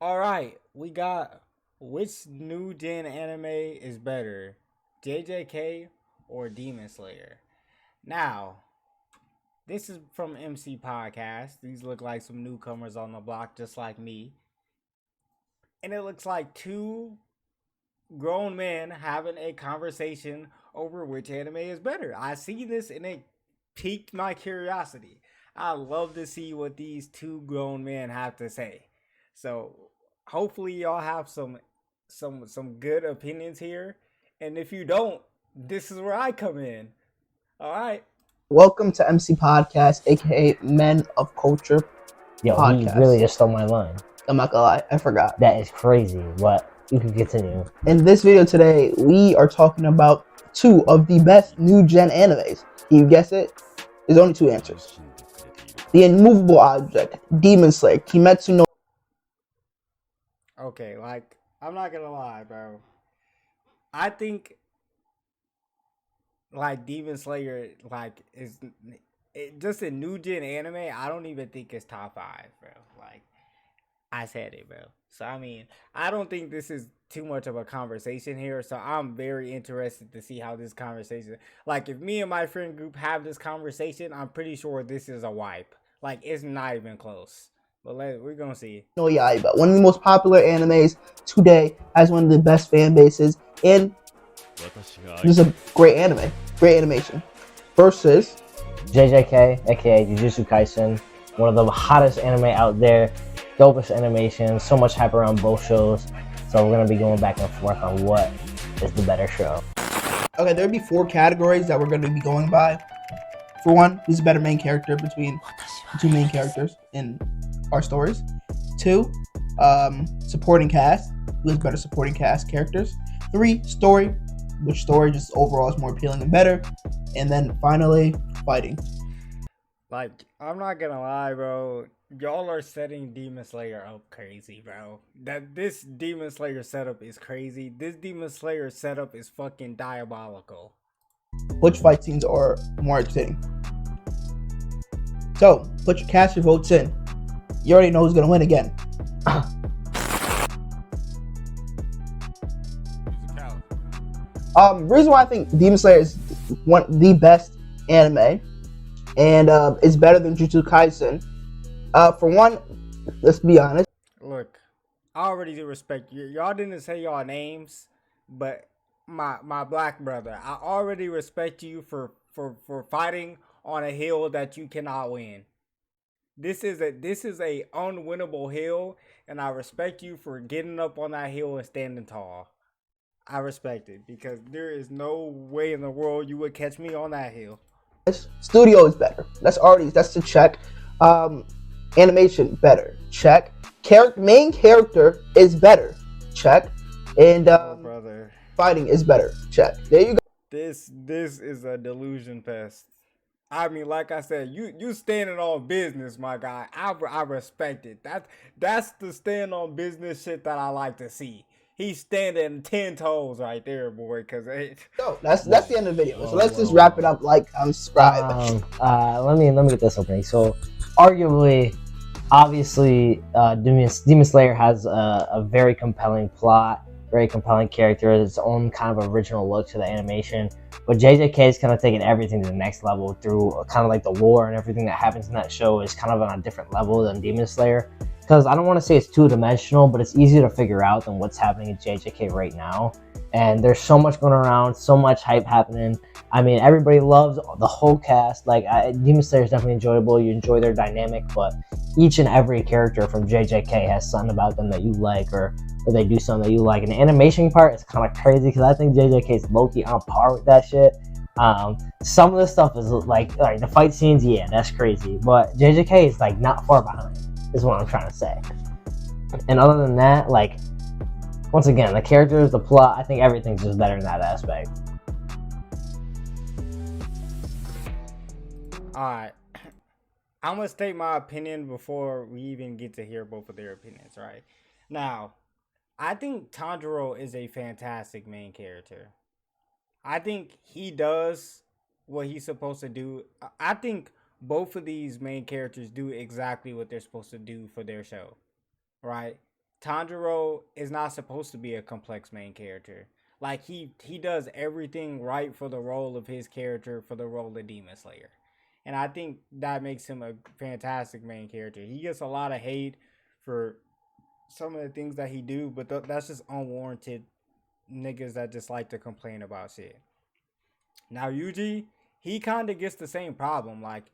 All right, we got which new gen anime is better, JJK or Demon Slayer? Now, this is from MC Podcast. These look like some newcomers on the block, just like me. And it looks like two grown men having a conversation over which anime is better. I see this and it piqued my curiosity. I love to see what these two grown men have to say. So hopefully y'all have some good opinions here. And if you don't, this is where I come in. All right. Welcome to MC Podcast, aka Men of Culture Yo, he Podcast. really just stole my line. I'm not gonna lie, I forgot. That is crazy. What? You can continue. In this video today, we are talking about two of the best new gen animes. You guess it? There's only two answers. The Immovable Object, Demon Slayer, Kimetsu no. Okay, like I'm not gonna lie, bro. I think like Demon Slayer like is just a new gen anime. I don't even think it's top 5, bro. Like I said it, bro. So I mean, I don't think this is too much of a conversation here. So I'm very interested to see how this conversation. Like if me and my friend group have this conversation, I'm pretty sure this is a wipe. Like it's not even close. But we're gonna see. No Yaiba, one of the most popular animes today, has one of the best fan bases, and this is a great anime, great animation. Versus JJK, aka Jujutsu Kaisen, one of the hottest anime out there, dopest animation, so much hype around both shows. So we're gonna be going back and forth on what is the better show. okay, there'd be 4 categories that we're going to be going by. For one, who's a better main character between the two main characters in our stories. 2, supporting cast, who's better supporting cast characters. 3, story, which story just overall is more appealing and better. And then finally, fighting. Like I'm not gonna lie, bro. Y'all are setting Demon Slayer up crazy, bro. That this Demon Slayer setup is crazy. This Demon Slayer setup is fucking diabolical. Which fight scenes are more entertaining? So, cast your votes in. You already know who's going to win again. Reason why I think Demon Slayer is one the best anime, and it's better than Jujutsu Kaisen. For one, let's be honest. Look, I already do respect you. Y'all didn't say y'all names, but my black brother, I already respect you for fighting on a hill that you cannot win. This is a unwinnable hill, and I respect you for getting up on that hill and standing tall. I respect it because there is no way in the world you would catch me on that hill. Studio is better. That's the check. Animation better. Check. Main character is better. Check. And brother, fighting is better. Check. There you go. This is a delusion fest. I mean, like I said, you standing on business, my guy. I respect it. That's the stand on business shit that I like to see. He's standing 10 toes right there, boy. Cause so that's the end of the video. So let's just wrap it up. Like, subscribe. Let me get this opening. So, arguably, obviously, Demon Slayer has a very compelling plot, very compelling character, its own kind of original look to the animation. But JJK is kind of taking everything to the next level through kind of like the lore and everything that happens in that show is kind of on a different level than Demon Slayer. Because I don't want to say it's two-dimensional, but it's easier to figure out than what's happening in JJK right now. And there's so much going around, so much hype happening. I mean, everybody loves the whole cast. Like, Demon Slayer is definitely enjoyable. You enjoy their dynamic, but each and every character from JJK has something about them that you like, or they do something that you like. And the animation part is kind of crazy because I think JJK is low-key on par with that shit. Some of the stuff is like the fight scenes, yeah, that's crazy. But JJK is like not far behind, is what I'm trying to say. And other than that, like, once again, the characters, the plot, I think everything's just better in that aspect. Alright. I'm gonna state my opinion before we even get to hear both of their opinions, right? Now, I think Tanjiro is a fantastic main character. I think he does what he's supposed to do. I think both of these main characters do exactly what they're supposed to do for their show, right? Tanjiro is not supposed to be a complex main character. Like he does everything right for the role of his character for the role of Demon Slayer. And I think that makes him a fantastic main character. He gets a lot of hate for some of the things that he do, but that's just unwarranted niggas that just like to complain about shit. Now Yuji, he kind of gets the same problem. Like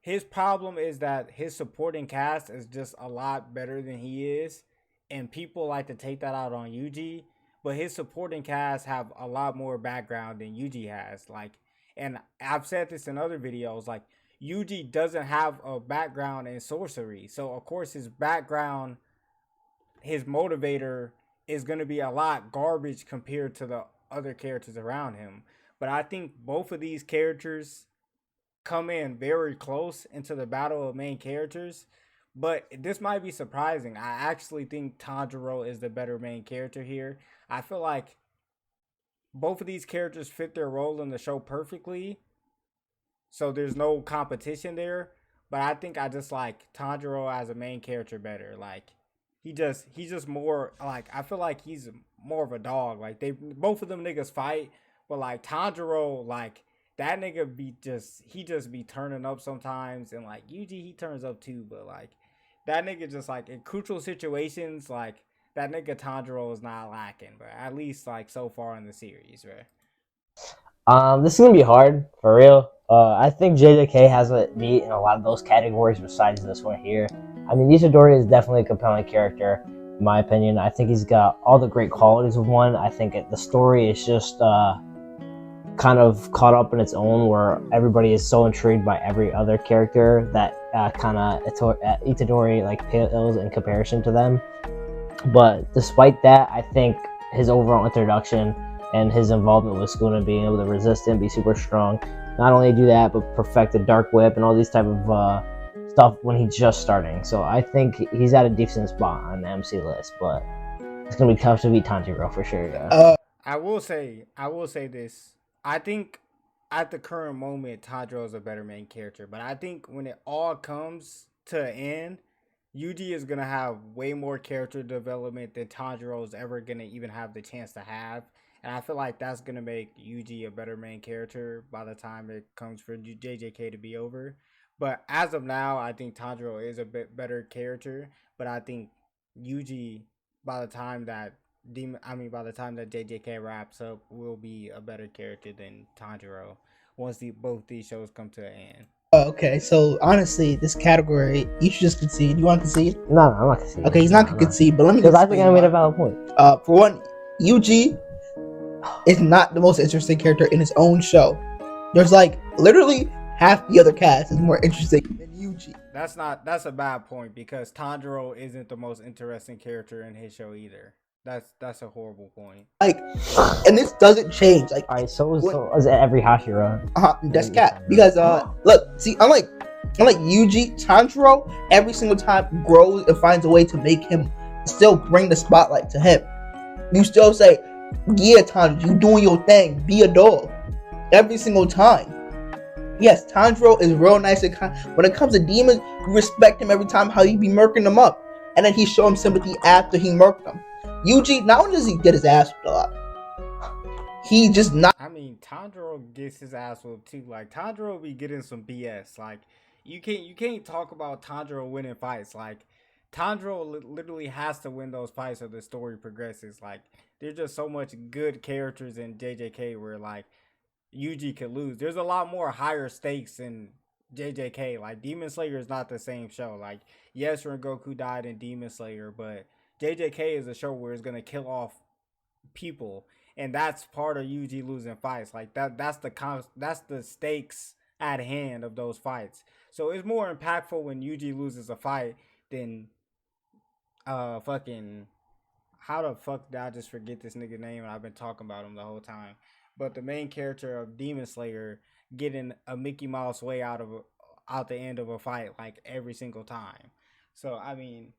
his problem is that his supporting cast is just a lot better than he is, and people like to take that out on Yuji. But his supporting cast have a lot more background than Yuji has. Like, and I've said this in other videos. Like Yuji doesn't have a background in sorcery, so of course his background, his motivator is going to be a lot garbage compared to the other characters around him. But I think both of these characters come in very close into the battle of main characters. But this might be surprising. I actually think Tanjiro is the better main character here. I feel like both of these characters fit their role in the show perfectly. So there's no competition there. But I think I just like Tanjiro as a main character better. Like he's just more like, I feel like he's more of a dog. Like both of them niggas fight, but like Tanjiro, like that nigga he just be turning up sometimes, and like Yuji he turns up too, but like that nigga just like in crucial situations, like that nigga Tanjiro is not lacking, but at least like so far in the series, right? This is gonna be hard for real. I think JJK has what need in a lot of those categories besides this one here. I mean, Itadori is definitely a compelling character, in my opinion. I think he's got all the great qualities of one. I think the story is just kind of caught up in its own, where everybody is so intrigued by every other character that kind of Itadori like pales in comparison to them. But despite that, I think his overall introduction and his involvement with Sukuna, being able to resist him, be super strong, not only do that, but perfect the Dark Whip and all these type of stuff when he's just starting. So I think he's at a decent spot on the MC list, but it's gonna be tough to beat Tanjiro for sure. I will say this. I think at the current moment, Tanjiro is a better main character, but I think when it all comes to an end, Yuji is gonna have way more character development than Tanjiro is ever gonna even have the chance to have. And I feel like that's going to make Yuji a better main character by the time it comes for JJK to be over. But as of now, I think Tanjiro is a bit better character. But I think Yuji, by the time that JJK wraps up, will be a better character than Tanjiro once both these shows come to an end. Okay, so honestly, this category, you should just concede. You want to concede? No, I'm not conceding. Okay, he's not going to concede, but let me because I think I made a valid point. For one, Yuji is not the most interesting character in his own show. There's like literally half the other cast is more interesting than Yuji. That's a bad point, because Tanjiro isn't the most interesting character in his show either. That's a horrible point. Like, and this doesn't change. Like, alright, so is every Hashira. That's cat. Because look, see, unlike Yuji, Tanjiro every single time grows and finds a way to make him still bring the spotlight to him. You still say, yeah, Tanjiro, you doing your thing. Be a dog. Every single time. Yes, Tanjiro is real nice and kind. When it comes to demons, you respect him every time how he be murking them up. And then he show him sympathy after he murked them. Yuji, not only does he get his ass whipped a lot, he just not... I mean, Tanjiro gets his ass whipped too. Like, Tanjiro be getting some BS. Like, you can't talk about Tanjiro winning fights. Like, Tanjiro literally has to win those fights so the story progresses. Like, there's just so much good characters in JJK where, like, Yuji could lose. There's a lot more higher stakes in JJK. Like, Demon Slayer is not the same show. Like, yes, Rengoku died in Demon Slayer, but JJK is a show where it's gonna kill off people, and that's part of Yuji losing fights. Like that's the stakes at hand of those fights. So it's more impactful when Yuji loses a fight than fucking, how the fuck did I just forget this nigga name and I've been talking about him the whole time. But the main character of Demon Slayer getting a Mickey Mouse way out the end of a fight like every single time. So I mean,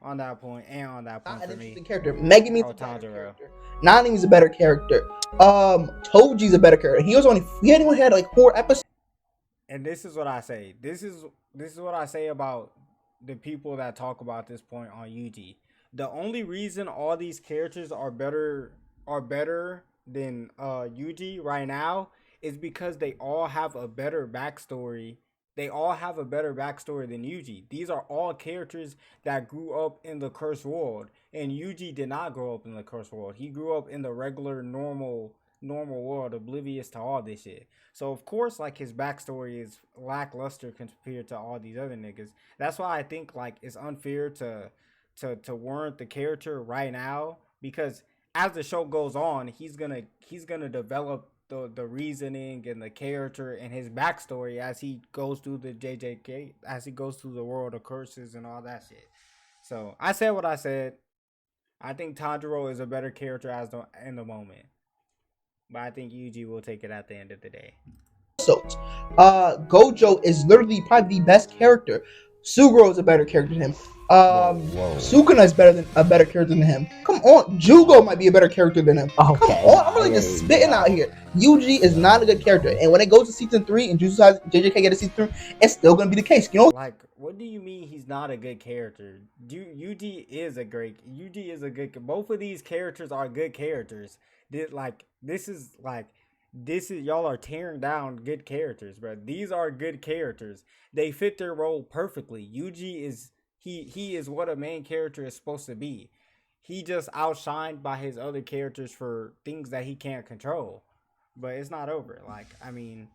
on that point not for an me. interesting character. Megumi's a better Tanjiro. character. Nani's a better character. Toji's a better character. He only had like 4 episodes. And this is what I say. This is what I say about the people that talk about this point on Yuji. The only reason all these characters are better than Yuji right now is because they all have a better backstory. They all have a better backstory than Yuji. These are all characters that grew up in the cursed world, and Yuji did not grow up in the cursed world. He grew up in the regular normal world, oblivious to all this shit. So of course, like his backstory is lackluster compared to all these other niggas. That's why I think like it's unfair to warrant the character right now, because as the show goes on, he's gonna develop the reasoning and the character and his backstory as he goes through the JJK, as he goes through the world of curses and all that shit. So I said what I said. I think Tanjiro is a better character in the moment, but I think Yuji will take it at the end of the day. episodes. Gojo is literally probably the best character. Suguro is a better character than him. Sukuna is a better character than him. Come on, Jugo might be a better character than him. Okay. Come on, I'm really just spitting out here. Yuji is not a good character, and when it goes to season 3 and JJK get a season 3, it's still gonna be the case. You know, Like, what do you mean he's not a good character? Yuji is a great. Yuji is a good. Both of these characters are good characters. This is y'all are tearing down good characters, bro. These are good characters. They fit their role perfectly. Yuji is he is what a main character is supposed to be. He just outshined by his other characters for things that he can't control. But it's not over. Like, I mean,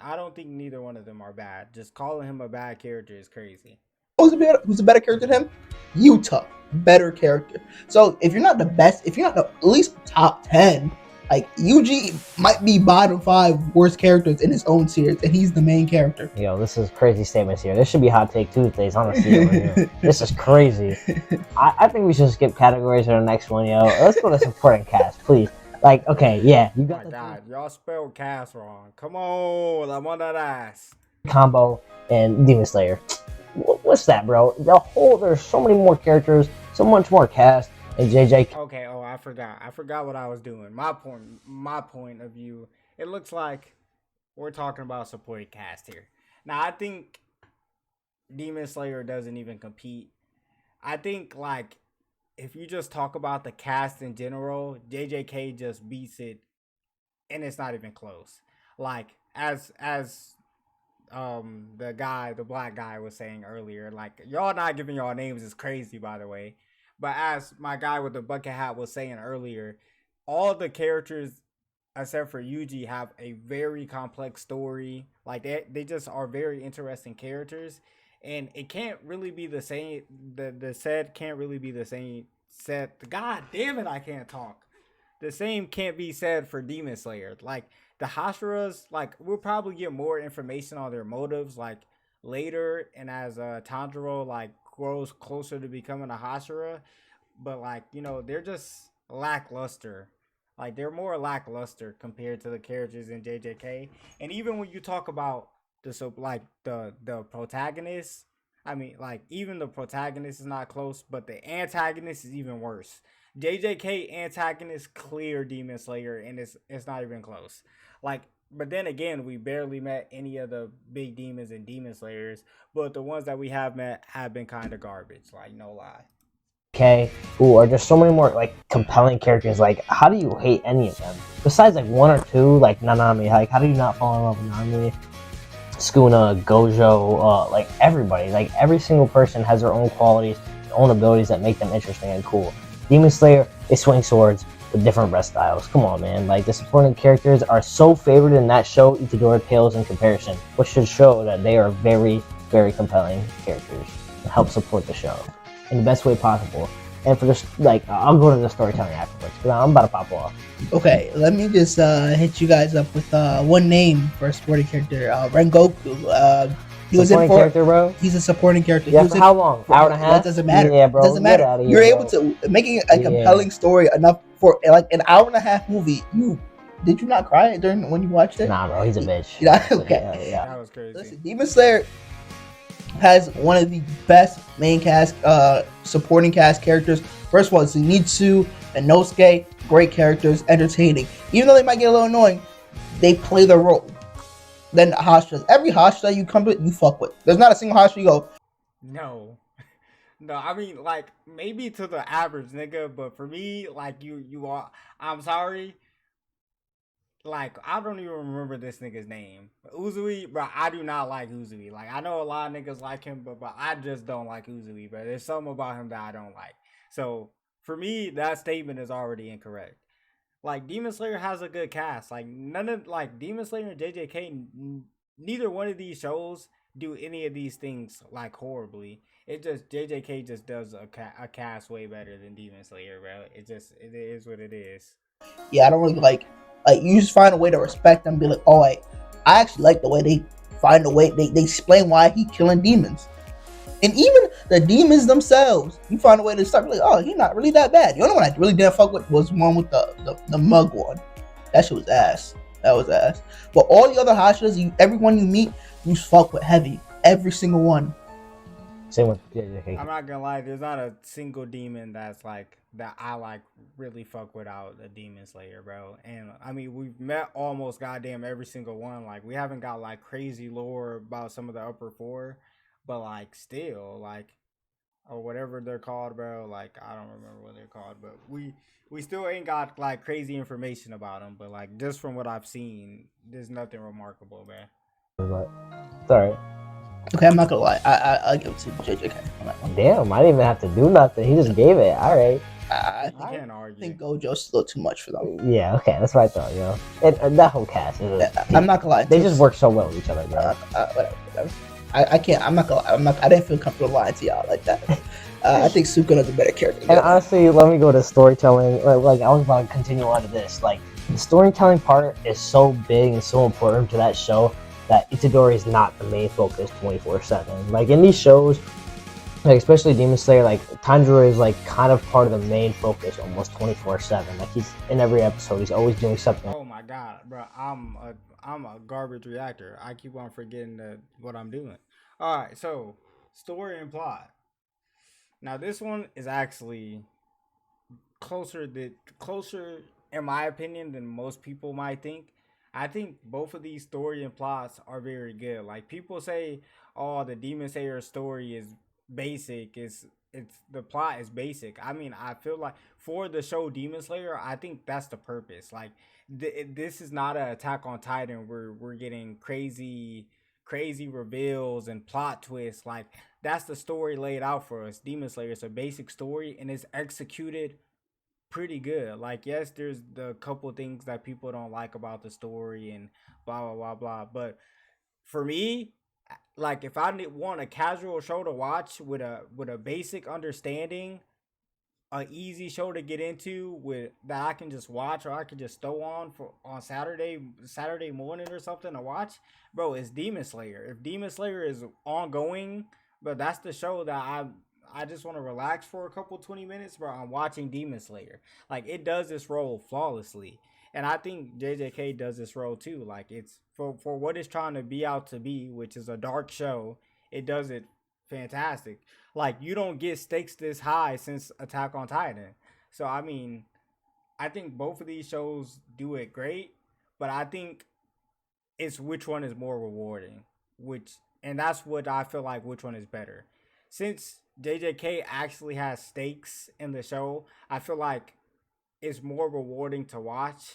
I don't think neither one of them are bad. Just calling him a bad character is crazy. who's a better character than him? Yuta, better character. So if you're not the best, if you're not at least top 10, like Yuji might be bottom 5 worst characters in his own series, and he's the main character. Yo, this is crazy statements here. This should be Hot Take Tuesdays, honestly. Over here. This is crazy. I think we should skip categories for the next one, yo. Let's go to supporting cast, please. Like, okay, yeah, you Oh got my the god, y'all spelled cast wrong. Come on, I'm on that ass. combo and Demon Slayer. What's that, bro? There's so many more characters, so much more cast, and JJK. Okay, I forgot what I was doing. My point of view. It looks like we're talking about supporting cast here. Now I think Demon Slayer doesn't even compete. I think like if you just talk about the cast in general, JJK just beats it, and it's not even close. Like as the black guy was saying earlier, like y'all not giving y'all names is crazy, by the way. But as my guy with the bucket hat was saying earlier, all the characters except for Yuji have a very complex story. Like they just are very interesting characters, and it can't really be the same. The set can't really be the same set. God damn it, I can't talk. The same can't be said for Demon Slayer. Like the Hashiras, like we'll probably get more information on their motives like later, and as Tanjiro like grows closer to becoming a Hashira, but like they're just lackluster. Like they're more lackluster compared to the characters in JJK. And even when you talk about the protagonist, I mean like even the protagonist is not close, but the antagonist is even worse. JJK antagonist clear Demon Slayer, and it's not even close. Like, but then again, we barely met any of the big demons and Demon Slayers, but the ones that we have met have been kind of garbage. Like, no lie. Who are just so many more like compelling characters. Like, how do you hate any of them? Besides like one or two, like Nanami. Like, how do you not fall in love with Nanami? Sukuna, Gojo, like everybody. Like every single person has their own qualities, their own abilities that make them interesting and cool. Demon Slayer, they swing swords with different breath styles. Come on, man. Like the supporting characters are so favored in that show, Itadori pales in comparison, which should show that they are very, very compelling characters and help support the show in the best way possible. And for this, like, I'll go to the storytelling afterwards because I'm about to pop off. Okay, let me just hit you guys up with one name for a supporting character. Rengoku. He was in character, bro. He's a supporting character. Yeah, for how long? Hour and a half? That doesn't matter. Yeah, bro. It doesn't matter. Here, You're able bro. to making a compelling story enough for like an hour and a half movie. Did you not cry during when you watched it? Nah, bro. He's a bitch. Yeah, okay. Yeah. That was crazy. Listen, Demon Slayer has one of the best main cast, supporting cast characters. First of all, Zenitsu and Nosuke, great characters, entertaining. Even though they might get a little annoying, they play their role. Then Hashira. Every Hashira you come to, you fuck with. There's not a single Hashira you go, No. No, I mean like maybe to the average nigga, but for me, like you are. I'm sorry, like I don't even remember this nigga's name. Uzui, bro. I do not like Uzui. Like I know a lot of niggas like him, but I just don't like Uzui, bro. There's something about him that I don't like. So for me, that statement is already incorrect. Like Demon Slayer has a good cast. Like none of like Demon Slayer and JJK, neither one of these shows do any of these things like horribly. It just JJK just does a cast way better than Demon Slayer, bro. It is what it is. Yeah, I don't really like you just find a way to respect them. Be like, oh, I actually like the way they find a way they explain why he killing demons. And even the demons themselves, you find a way to start like, oh, he's not really that bad. The only one I really didn't fuck with was one with the mug one. That shit was ass. That was ass. But all the other Hashiras, everyone you meet, you fuck with heavy. Every single one. Same with JJK. I'm not gonna lie, there's not a single demon that's like that I like really fuck without a Demon Slayer, bro. And I mean, we've met almost goddamn every single one. Like we haven't got like crazy lore about some of the upper four, but like still like or whatever they're called, bro. Like I don't remember what they're called, but we still ain't got like crazy information about them. But like just from what I've seen, there's nothing remarkable, man. But it's alright. Okay, I'm not gonna lie. I'll give it to JJK on that one. Damn, I didn't even have to do nothing. He just gave it. Alright. I I can't argue. think Gojo's a little too much for them. Yeah, okay, that's what I thought, you know. And that whole cast is I'm not gonna lie. they just work so well with each other, bro. Whatever. I can't. I'm not gonna lie. I didn't feel comfortable lying to y'all like that. I think Sukuna's a better character. And honestly, let me go to storytelling. Like I was about to continue on to this. Like the storytelling part is so big and so important to that show that Itadori is not the main focus 24/7. Like in these shows, like especially Demon Slayer, like Tanjiro is like kind of part of the main focus almost 24/7. Like he's in every episode, he's always doing something. Oh my god, bro! I'm a garbage reactor. I keep on forgetting what I'm doing. All right, so story and plot. Now this one is actually closer in my opinion than most people might think. I think both of these story and plots are very good. Like people say, "Oh, the Demon Slayer story is basic. It's the plot is basic." I mean, I feel like for the show Demon Slayer, I think that's the purpose. Like this is not an Attack on Titan where we're getting crazy reveals and plot twists. Like that's the story laid out for us. Demon Slayer is a basic story and it's executed pretty good. Like, yes, there's the couple things that people don't like about the story and blah blah blah blah. But for me, like if I want a casual show to watch with a basic understanding, a easy show to get into with that I can just watch or I can just throw on for on Saturday morning or something to watch, bro, it's Demon Slayer. If Demon Slayer is ongoing, but that's the show that I just want to relax for a couple 20 minutes, bro. I'm watching Demon Slayer. Like it does this role flawlessly. And I think JJK does this role too. Like it's for what it's trying to be out to be, which is a dark show, it does it fantastic. Like you don't get stakes this high since Attack on Titan. So I mean, I think both of these shows do it great, but I think it's which one is more rewarding, which and that's what I feel like which one is better. Since JJK actually has stakes in the show, I feel like it's more rewarding to watch.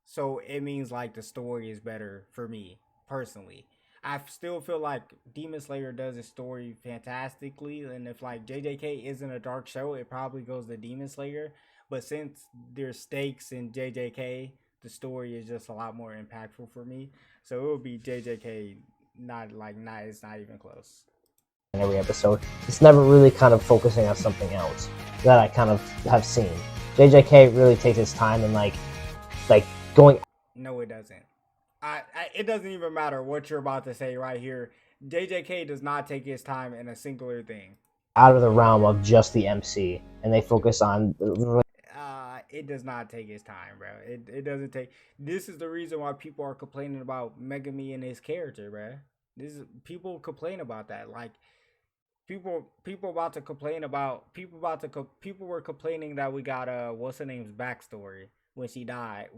So it means like the story is better for me personally. I still feel like Demon Slayer does its story fantastically, and if like JJK isn't a dark show, it probably goes to Demon Slayer. But since there's stakes in JJK, the story is just a lot more impactful for me. So it would be JJK. Not it's not even close. In every episode, it's never really kind of focusing on something else that I kind of have seen. JJK really takes its time and like going. No, it doesn't. It doesn't even matter what you're about to say right here. JJK does not take his time in a singular thing. Out of the realm of just the MC, and they focus on. It does not take his time, bro. It doesn't take. This is the reason why people are complaining about Megami and his character, bro. This is people complain about that. Like people about to complain about people were complaining that we got what's her name's backstory when she died.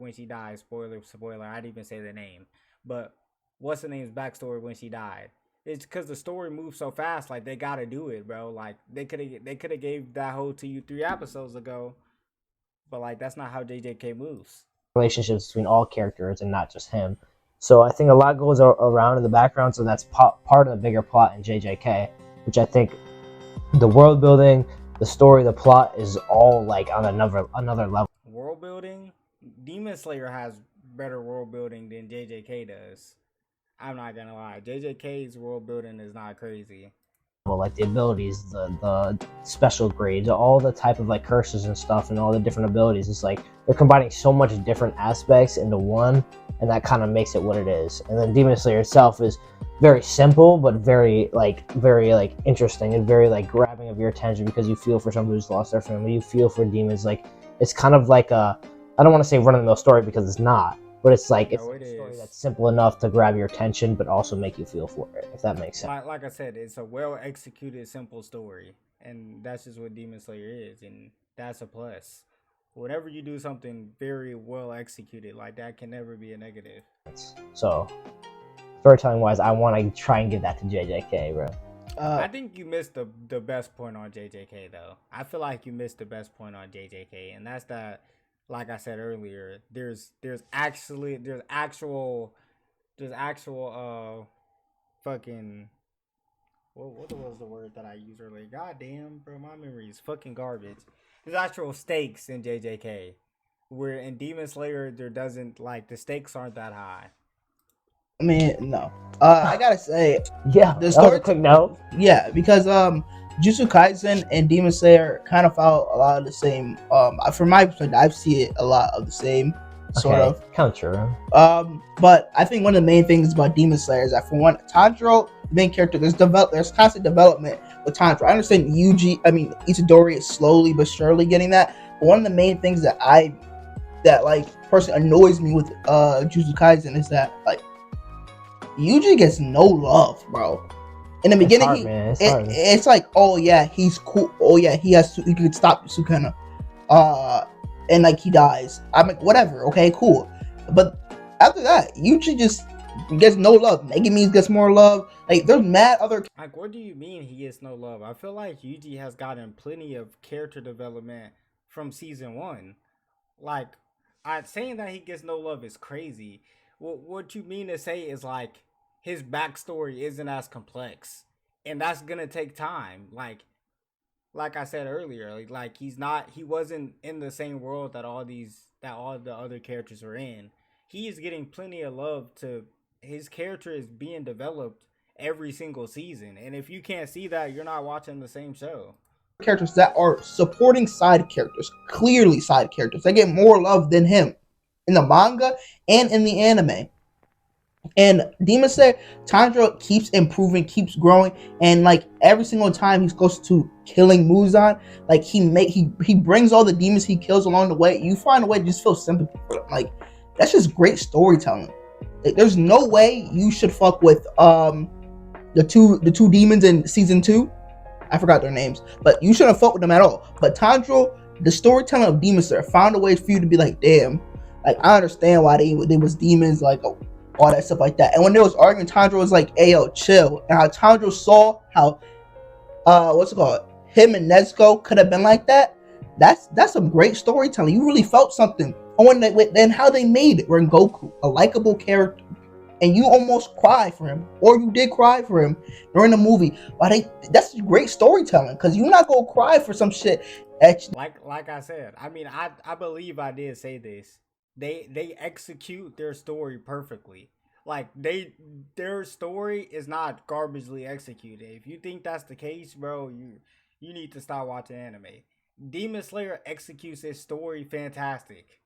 Spoiler. I didn't even say the name, but what's her name's backstory when she died. It's because the story moves so fast. Like they gotta do it, bro. Like they could have gave that whole to you 3 episodes ago, but like that's not how JJK moves. Relationships between all characters and not just him. So I think a lot goes around in the background. So that's part of the bigger plot in JJK, which I think the world building, the story, the plot is all like on another level. World building, Demon Slayer has better world building than JJK does. I'm not gonna lie, JJK's world building is not crazy. Like the abilities, the special grades, all the type of like curses and stuff, and all the different abilities. It's like they're combining so much different aspects into one, and that kind of makes it what it is. And then Demon Slayer itself is very simple, but very interesting and very like grabbing of your attention because you feel for someone who's lost their family. You feel for demons. Like it's kind of like I don't want to say run of the mill story because it's not. But it's like it's a story that's simple enough to grab your attention, but also make you feel for it. If that makes sense. Like I said, it's a well executed, simple story, and that's just what Demon Slayer is, and that's a plus. Whenever you do something very well executed, like that can never be a negative. So, storytelling wise, I want to try and give that to JJK, bro. I think you missed the best point on JJK though. I feel like you missed the best point on JJK, and that's that. Like I said earlier, there's actual fucking what was the word that I used earlier? God damn, bro, my memory is fucking garbage. There's actual stakes in JJK, where in Demon Slayer there doesn't, like, the stakes aren't that high. I mean, no. I gotta say, yeah, the story. Quick note. Yeah, because Jujutsu Kaisen and Demon Slayer kind of follow a lot of the same. From my perspective, I see it a lot of the same, sort of. Kind of true. But I think one of the main things about Demon Slayer is that, for one, Tanjiro, the main character, there's constant development with Tanjiro. I understand Itadori is slowly but surely getting that. But one of the main things that personally annoys me with Jujutsu Kaisen is that, like, Yuji gets no love, bro. In the beginning, it's like, oh yeah, he's cool. Oh yeah, he could stop Sukuna. And like he dies. I'm like, whatever, okay, cool. But after that, Yuji just gets no love. Megumi gets more love. Like, there's mad other. Like, what do you mean he gets no love? I feel like Yuji has gotten plenty of character development from season 1. Like, saying that he gets no love is crazy. What you mean to say is, like, his backstory isn't as complex, and that's gonna take time. Like I said earlier, like he wasn't in the same world that all the other characters are in. He is getting plenty of love. His character is being developed every single season, and if you can't see that, you're not watching the same show. Characters that are supporting side characters, clearly side characters, they get more love than him in the manga and in the anime. And Demon Slayer, Tanjiro keeps improving, keeps growing, and like every single time he's close to killing Muzan, like he brings all the demons he kills along the way. You find a way to just feel sympathy for them. Like, that's just great storytelling. Like, there's no way you should fuck with the two demons in season 2. I forgot their names, but you shouldn't fuck with them at all. But Tanjiro, the storytelling of Demon Slayer found a way for you to be like, damn, like, I understand why they was demons, like, all that stuff like that. And when they was arguing, Tanjiro was like, "Ayo, chill." And how Tanjiro saw how him and Nezuko could have been like that. That's some great storytelling. You really felt something. And then how they made it, Rengoku, a likable character, and you almost cry for him, or you did cry for him during the movie. That's great storytelling, because you're not gonna cry for some shit. Like I said, I mean, I believe I did say this. They execute their story perfectly. Like, their story is not garbagely executed. If you think that's the case, bro, you need to stop watching anime. Demon Slayer executes its story fantastic,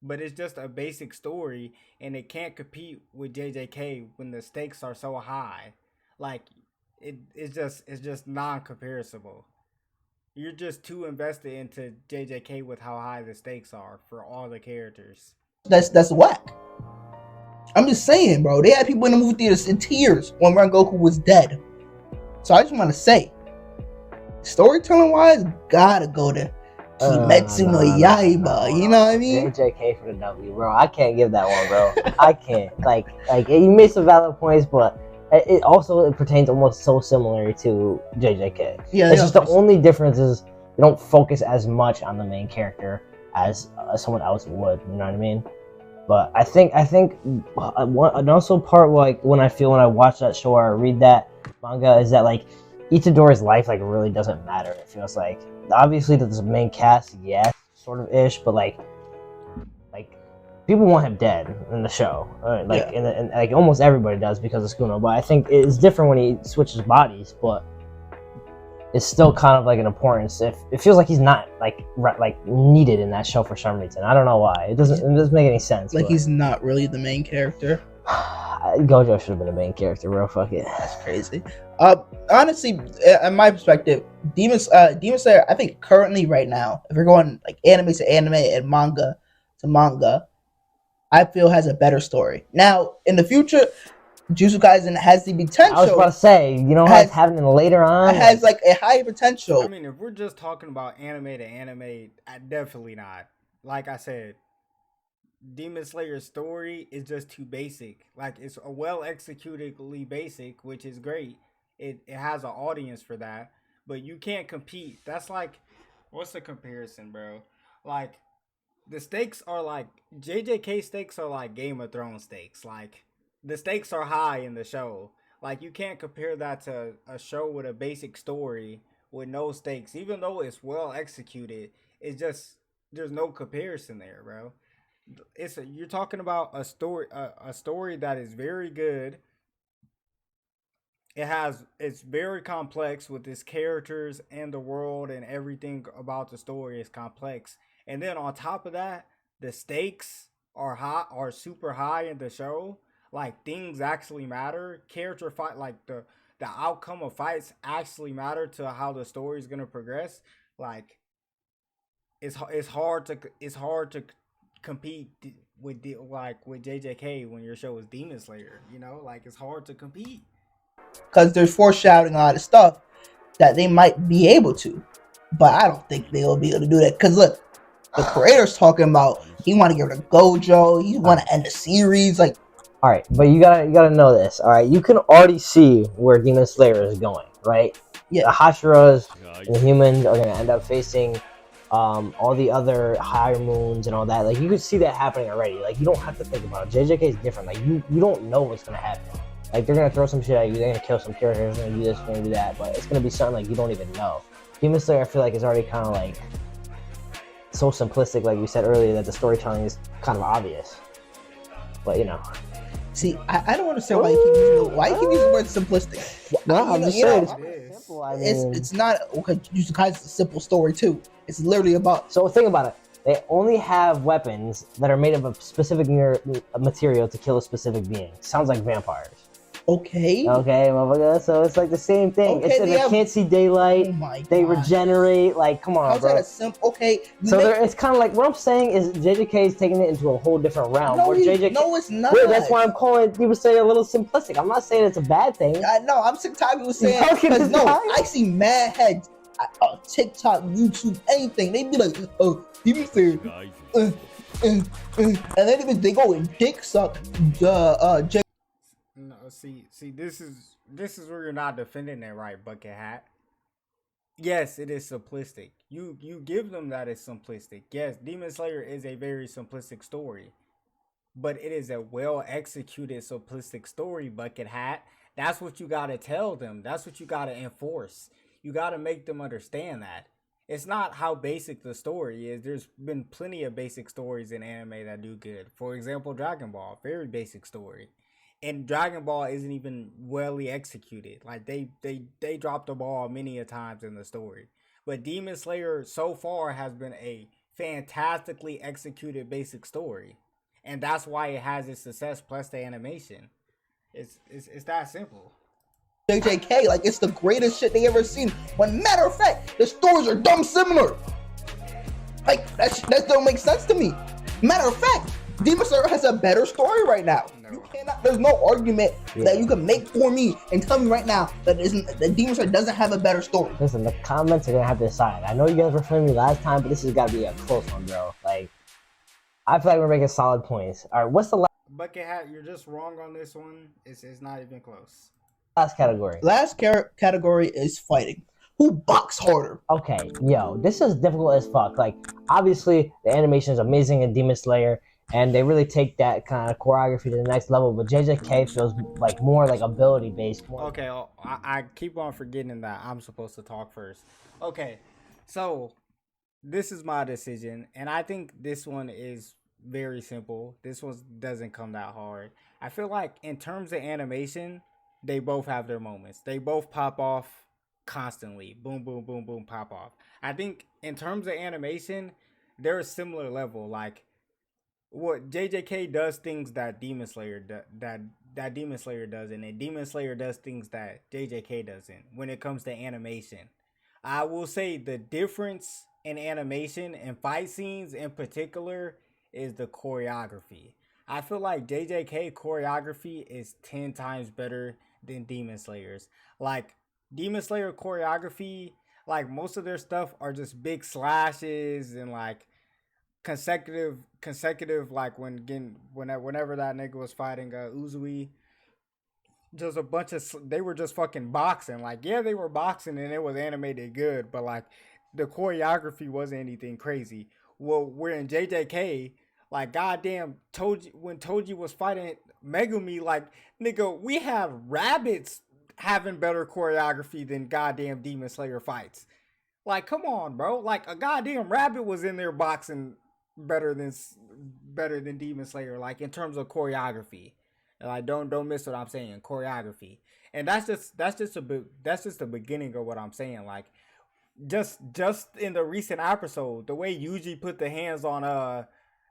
but it's just a basic story, and it can't compete with JJK when the stakes are so high. Like, it's just non-comparable. You're just too invested into JJK with how high the stakes are for all the characters. That's whack. I'm just saying, bro. They had people in the movie theaters in tears when Rengoku was dead. So I just want to say, storytelling wise, gotta go to Kimetsu no Yaiba. You know what I mean? JJK for the W, bro. I can't give that one, bro. I can't. Like you made some valid points, but it also pertains almost so similar to JJK. Yeah, It's just the only difference is they don't focus as much on the main character as someone else would. You know what I mean? But I think and also part like when I watch that show or I read that manga is that like Itadori's life like really doesn't matter. It feels like obviously the main cast, yes, sort of ish, but like people want him dead in the show, and like almost everybody does because of Sukuna. But I think it's different when he switches bodies, but it's still kind of like an importance. If it feels like he's not like needed in that show for some reason, I don't know why. It doesn't make any sense. Like he's not really the main character. Gojo should have been the main character, bro. Fuck it. That's crazy. Honestly, in my perspective, Demon Slayer, I think currently right now, if we're going like anime to anime and manga to manga, I feel has a better story. Now, in the future, Jujutsu Kaisen has the potential. I was about to say, you know, has happening later on. It has like a high potential. I mean, if we're just talking about anime to anime, definitely not. Like I said, Demon Slayer's story is just too basic. Like it's a well executedly basic, which is great. It has an audience for that, but you can't compete. That's like, what's the comparison, bro? Like the stakes are like JJK stakes are like Game of Thrones stakes. Like the stakes are high in the show. Like you can't compare that to a show with a basic story with no stakes. Even though it's well executed, it's just there's no comparison there, bro. You're talking about a story that is very good. It's very complex with its characters and the world and everything about the story is complex. And then on top of that, the stakes are super high in the show. Like things actually matter. Character fight like the outcome of fights actually matter to how the story is gonna progress. Like it's hard to compete with with JJK when your show is Demon Slayer. You know, like it's hard to compete because there's foreshadowing a lot of stuff that they might be able to, but I don't think they'll be able to do that. Because look, the creator's talking about he want to get rid of Gojo, he want to end the series. Like, all right, but you gotta know this. All right, you can already see where Demon Slayer is going, right? Yeah, the Hashiras and the humans are gonna end up facing all the other higher moons and all that. Like you could see that happening already. Like you don't have to think about it. JJK is different. Like you don't know what's gonna happen. Like they're gonna throw some shit at you. They're gonna kill some characters. They're gonna do this. They're gonna do that. But it's gonna be something like you don't even know. Demon Slayer, I feel like is already kind of like so simplistic, like we said earlier, that the storytelling is kind of obvious. But you know. See, I don't understand why you keep using the word simplistic. No, I'm just saying it's simple. I mean, it's not okay. Jujutsu Kaisen is a simple story too. It's literally about. So think about it. They only have weapons that are made of a specific material to kill a specific being. Sounds like vampires. Okay, motherfucker. So it's like the same thing. Okay, they can't see daylight. Oh my God. They regenerate. Like, come on, how's bro. that a simple? Okay. So it's kind of like what I'm saying is JJK is taking it into a whole different realm. No, JJK, no, it's not. Wait, that's why I'm calling people say a little simplistic. I'm not saying it's a bad thing. I know. I'm sick tired of people saying because no, I see mad heads on TikTok, YouTube, anything. They be like, "Oh, Demon Slayer," and then they go and dick suck the No, see, this is where you're not defending it right, Bucket Hat. Yes, it is simplistic. You give them that it's simplistic. Yes, Demon Slayer is a very simplistic story, but it is a well executed simplistic story, Bucket Hat. That's what you gotta tell them. That's what you gotta enforce. You gotta make them understand that. It's not how basic the story is. There's been plenty of basic stories in anime that do good. For example, Dragon Ball, very basic story. And Dragon Ball isn't even well executed. Like they dropped the ball many a times in the story. But Demon Slayer so far has been a fantastically executed basic story. And that's why it has its success plus the animation. It's that simple. JJK, like it's the greatest shit they ever seen. When matter of fact, the stories are dumb similar. Like that don't make sense to me. Matter of fact, Demon Slayer has a better story right now. No. You cannot. There's no argument that you can make for me and tell me right now that Demon Slayer doesn't have a better story. Listen, the comments are gonna have to decide. I know you guys were feeling me last time, but this has got to be a close one, bro. Like, I feel like we're making solid points. All right, what's the last? Bucket Hat, you're just wrong on this one. It's not even close. Last category. Last category is fighting. Who box harder? Okay, yo, this is difficult as fuck. Like, obviously, the animation is amazing in Demon Slayer, and they really take that kind of choreography to the next level. But JJK feels like more like ability based. Okay, I keep on forgetting that I'm supposed to talk first. Okay, so this is my decision, and I think this one is very simple. This one doesn't come that hard. I feel like in terms of animation, they both have their moments. They both pop off constantly. Boom, boom, boom, boom, pop off. I think in terms of animation, they're a similar level. Like what JJK does things that Demon Slayer that Demon Slayer doesn't, and Demon Slayer does things that JJK doesn't when it comes to animation. I will say the difference in animation and fight scenes in particular is the choreography. I feel like JJK choreography is 10 times better than Demon Slayer's. Like Demon Slayer choreography, like most of their stuff are just big slashes and like consecutive like whenever that nigga was fighting Uzui, just a bunch of they were just fucking boxing. Like yeah, they were boxing and it was animated good, but like the choreography wasn't anything crazy. Well, we're in JJK, like goddamn Toji when Toji was fighting Megumi, like nigga, we have rabbits having better choreography than goddamn Demon Slayer fights. Like come on, bro. Like a goddamn rabbit was in there boxing better than Demon Slayer, like in terms of choreography. Like don't miss what I'm saying, choreography. And that's just the beginning of what I'm saying. Like just in the recent episode, the way Yuji put the hands on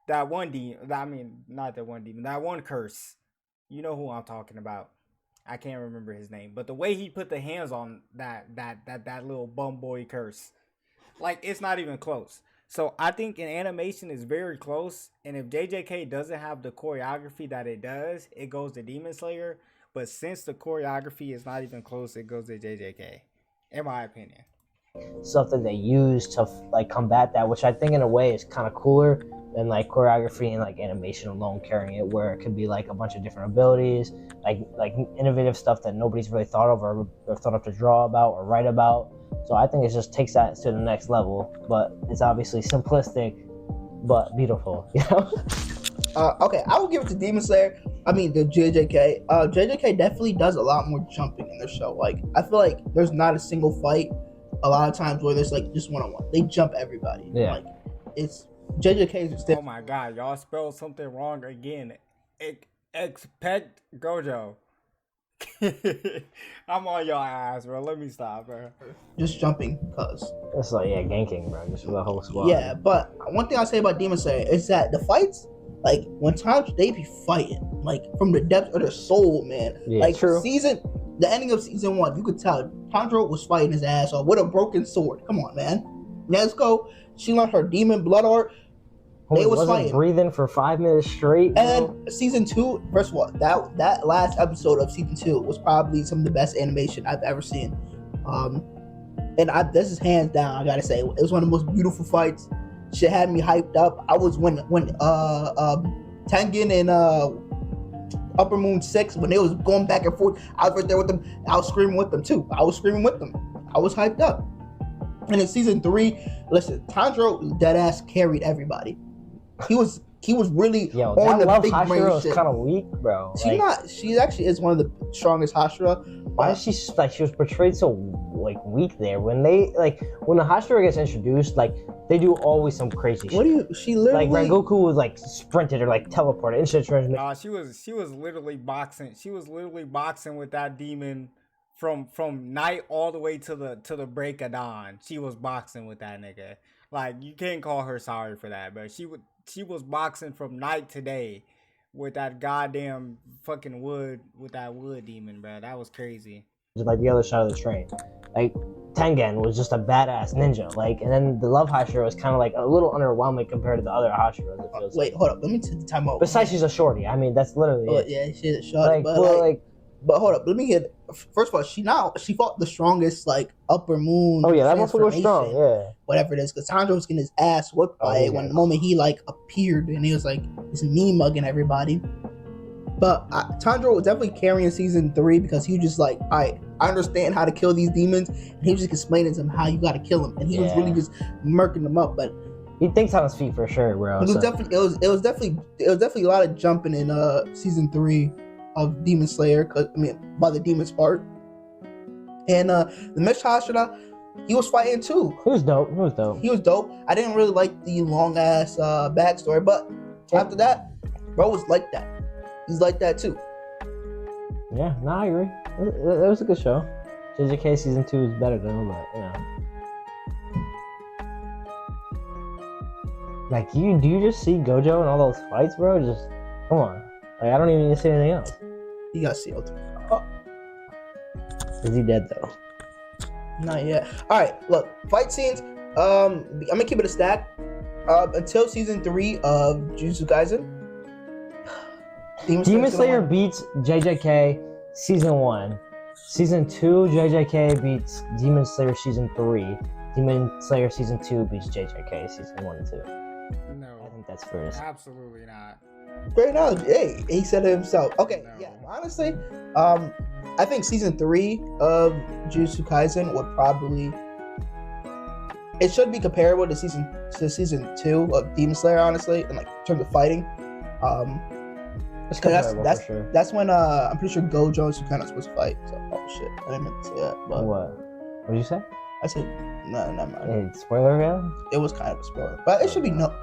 that one demon, I mean not that one demon, that one curse. You know who I'm talking about. I can't remember his name, but the way he put the hands on that little bum boy curse, like it's not even close. So I think in animation is very close, and if JJK doesn't have the choreography that it does, it goes to Demon Slayer. But since the choreography is not even close, it goes to JJK, in my opinion. Stuff that they use to like combat that, which I think in a way is kind of cooler than like choreography and like animation alone carrying it, where it could be like a bunch of different abilities, like innovative stuff that nobody's really thought of or thought of to draw about or write about. So I think it just takes that to the next level, but it's obviously simplistic but beautiful, you know. Okay, I will give it to Demon Slayer. I mean, the JJK. JJK definitely does a lot more jumping in their show. Like, I feel like there's not a single fight a lot of times where there's like just one-on-one. They jump everybody. Yeah. Like, it's JJK is Oh my god, y'all spelled something wrong again. Expect Gojo. I'm on your ass, bro. Let me stop, bro. just jumping, cause It's like ganking, bro, just for the whole squad. yeah. But one thing I say about Demon Slayer is that the fights, like when times they be fighting, like from the depths of their soul, man. Yeah, like true. The ending of season 1, you could tell Tanjiro was fighting his ass off with a broken sword. Come on, man. Nezuko, she learned her demon blood art. They was wasn't fighting. breathing for 5 minutes straight. And season 2, first of all, that last episode of season 2 was probably some of the best animation I've ever seen. This is hands down, I gotta say, it was one of the most beautiful fights. Shit had me hyped up. I was when Tengen and Upper Moon 6, when they was going back and forth, I was right there with them. I was screaming with them too. I was screaming with them. I was hyped up. And in season 3, listen, Tanjiro deadass carried everybody. He was really on the big brain shit. Kind of weak, bro. She actually is one of the strongest Hashira. Why is she she was portrayed so like weak there? When the Hashira gets introduced, like they do always some crazy shit. She literally like Rengoku was like sprinted or like teleported instant transmission. She was literally boxing. She was literally boxing with that demon from night all the way to the break of dawn. She was boxing with that nigga. Like you can't call her sorry for that, but she was boxing from night to day with that goddamn fucking wood demon, bro. That was crazy. Just like the other side of the train. Like Tengen was just a badass ninja. Like, and then the Love Hashira was kind of like a little underwhelming compared to the other Hashiras. It feels wait, hold up. Let me take the time out. Besides, she's a shorty. I mean, that's literally it. Yeah, she's a shorty. But hold up. Let me get. First of all, she fought the strongest like Upper Moon. Oh yeah, that must was strong. Yeah. Whatever it is, because Tanjiro was getting his ass whooped by it when the moment he like appeared and he was like, "It's me mugging everybody." But Tanjiro was definitely carrying season 3 because he was just like, I understand how to kill these demons, and he was just explaining to him how you got to kill them, and he was really just murking them up. But he thinks on his feet for sure, bro. It was definitely a lot of jumping in season 3 of Demon Slayer, by the demons part. And the Mesh Hashira, he was fighting too. He was dope. He was dope. I didn't really like the long ass backstory, but after that, bro was like that. He's like that too. Yeah, no, I agree. It was a good show. JJK season 2 is better though, but you know. Like, do you just see Gojo and all those fights, bro? Just come on. Like, I don't even need to say anything else. He got sealed. Is he dead though? Not yet. All right, look, fight scenes. I'm gonna keep it a stack. Until season 3 of Jujutsu Kaisen. Demon Slayer beats JJK season 1. Season 2, JJK beats Demon Slayer season 3. Demon Slayer season 2 beats JJK season 1 and 2. No. I think that's fair. Absolutely not. Great knowledge. Hey, he said it himself. Okay, No. yeah. Honestly, I think season 3 of Jujutsu Kaisen would probably. It should be comparable to season 2 of Demon Slayer, honestly, in like terms of fighting. It's comparable for sure. That's when I'm pretty sure Gojo and Sukuna are supposed to fight. So, oh shit, I didn't mean to say that. But What did you say? I said no, never mind. Hey, spoiler real? It was kind of a spoiler, but it should be no.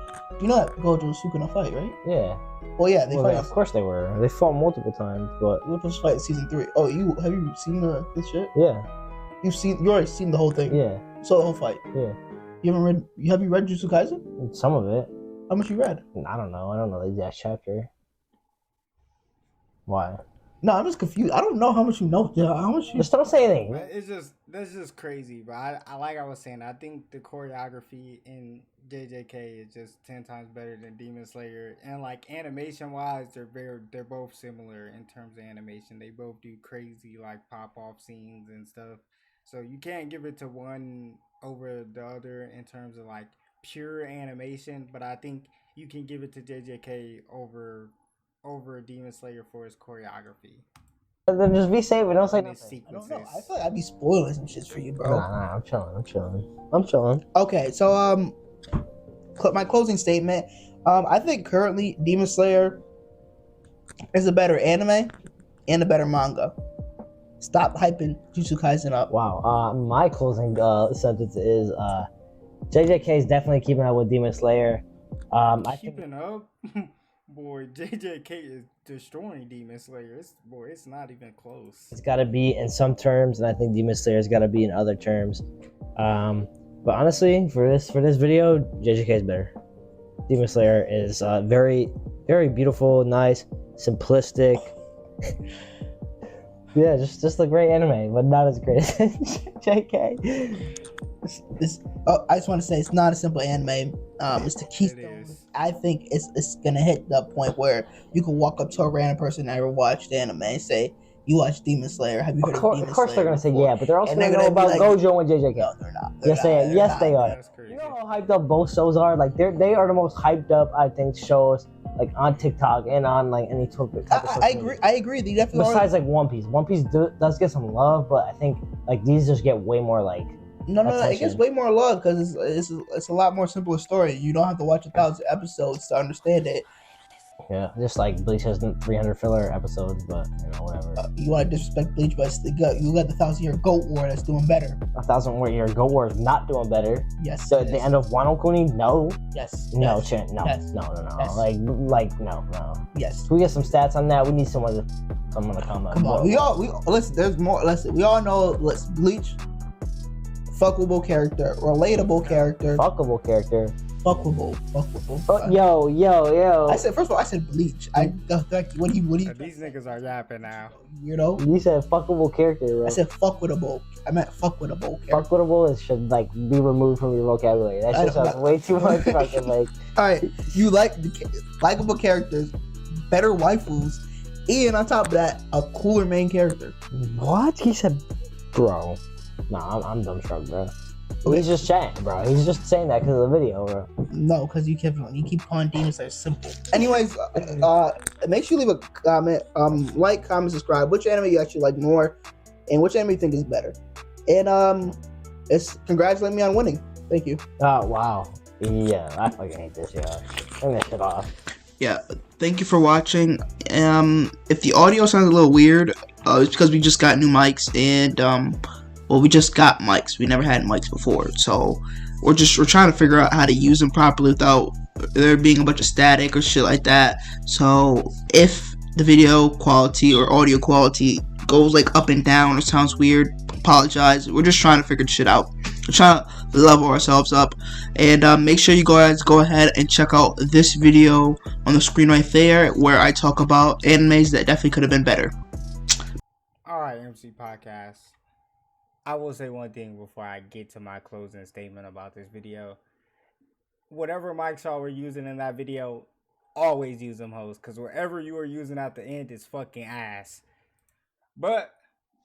You know that Gojo and Sukuna fight, right? Yeah. Well, yeah, they fight. Of course they were. They fought multiple times, but They were supposed to fight in season 3. Oh, have you seen this shit? yeah, You already seen the whole thing. yeah, So the whole fight. yeah. Have you read Jujutsu Kaisen? Some of it. How much you read? I don't know. I don't know the exact chapter. Why? No, I'm just confused. I don't know how much you know. Yeah, how much you? Just don't say anything. But that's just crazy. But I like I was saying, I think the choreography in JJK is just 10 times better than Demon Slayer. And like animation wise, they're both similar in terms of animation. They both do crazy like pop off scenes and stuff. So you can't give it to one over the other in terms of like pure animation. But I think you can give it to JJK over Demon Slayer for his choreography. Then just be safe and don't say nothing. I don't know. I feel like I'd be spoiling some shit for you, bro. Nah, I'm chilling. Okay, so my closing statement. I think currently Demon Slayer is a better anime and a better manga. Stop hyping Jujutsu Kaisen up. Wow. My closing sentence is JJK is definitely keeping up with Demon Slayer. Keeping up? Boy, JJK is destroying Demon Slayer. It's not even close. It's got to be in some terms, and I think Demon Slayer's got to be in other terms. But honestly, for this video, JJK is better. Demon Slayer is very, very beautiful, nice, simplistic. Yeah, just a great anime, but not as great as JK. I just want to say it's not a simple anime. It's the keystone. I think it's gonna hit the point where you can walk up to a random person that ever watched anime and say, "You watch Demon Slayer? Have you heard of Demon Slayer?" Of course, they're gonna say before? yeah, but they're also And gonna they're know gonna about be like, Gojo and JJK. No, they're not. Yes, they are. That's crazy. You know how hyped up both shows are? Like they are the most hyped up, I think, shows like on TikTok and on like any type of social media. I agree. They definitely Besides like One Piece. One Piece does get some love, but I think like these just get way more like No, it attention. gets way more love because it's a lot more simpler story. You don't have to watch 1,000 episodes to understand it. Yeah, just like Bleach has 300 filler episodes, but you know, whatever. You want to disrespect Bleach, but you got the 1,000-year Goat War that's doing better. 1,000-year Goat War is not doing better. Yes. So at the end of Wano Kuni, no. Yes. No, yes. Chan, no, Yes. no. Yes. Like no. Yes. Can we get some stats on that? We need someone to comment. Come on. We listen. There's more. Listen. We all know. Bleach. Fuckable character, relatable character, Fuckable character. fuckable. Yo. I said first of all, I said Bleach. What do you? These niggas are yapping now. You know. You said fuckable character, bro. I said fuckwittable. I meant fuckwittable character. Fuckwittable should like be removed from your vocabulary. That shit sounds way too much fucking like. All right, you like likable characters, better waifus, and on top of that, a cooler main character. What? He said, bro. Nah, I'm dumbstruck, bro. He's just chatting, bro. He's just saying that because of the video, bro. No, because you keep calling Demon Slayer simple. Anyways, make sure you leave a comment, like, comment, subscribe. Which anime you actually like more, and which anime you think is better. And it's congratulating me on winning. Thank you. Oh wow. Yeah, I fucking hate this. Yeah, turn this shit off. Yeah, thank you for watching. If the audio sounds a little weird, it's because we just got new mics and well, we just got mics. We never had mics before, so we're trying to figure out how to use them properly without there being a bunch of static or shit like that. So if the video quality or audio quality goes like up and down or sounds weird, apologize. We're just trying to figure shit out. We're trying to level ourselves up. And make sure you guys go ahead and check out this video on the screen right there where I talk about animes that definitely could have been better. Alright, MC Podcast. I will say one thing before I get to my closing statement about this video. Whatever mics y'all were using in that video, always use them hoes, because wherever you were using at the end is fucking ass. But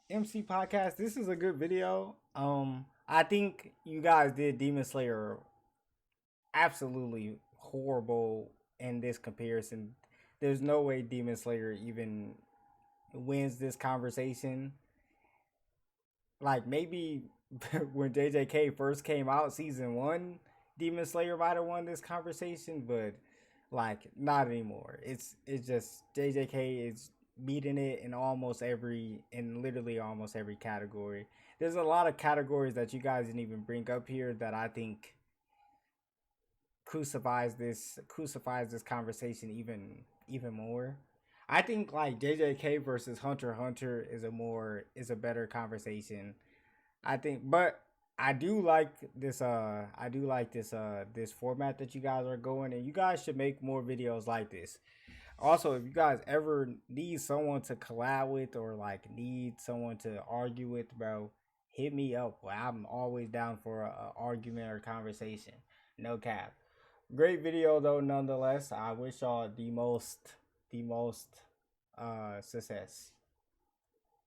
MC Podcast, this is a good video. I think you guys did Demon Slayer absolutely horrible in this comparison. There's no way Demon Slayer even wins this conversation. Like, maybe when JJK first came out, season 1, Demon Slayer might have won this conversation, but like, not anymore. It's just JJK is beating it in literally almost every category. There's a lot of categories that you guys didn't even bring up here that I think crucifies this conversation even more. I think like JJK versus Hunter x Hunter is a better conversation. I think, but I do like this this format that you guys are going, and you guys should make more videos like this. Also, if you guys ever need someone to collab with or like need someone to argue with, bro, hit me up. I'm always down for a argument or conversation. No cap. Great video though, nonetheless. I wish y'all the most success.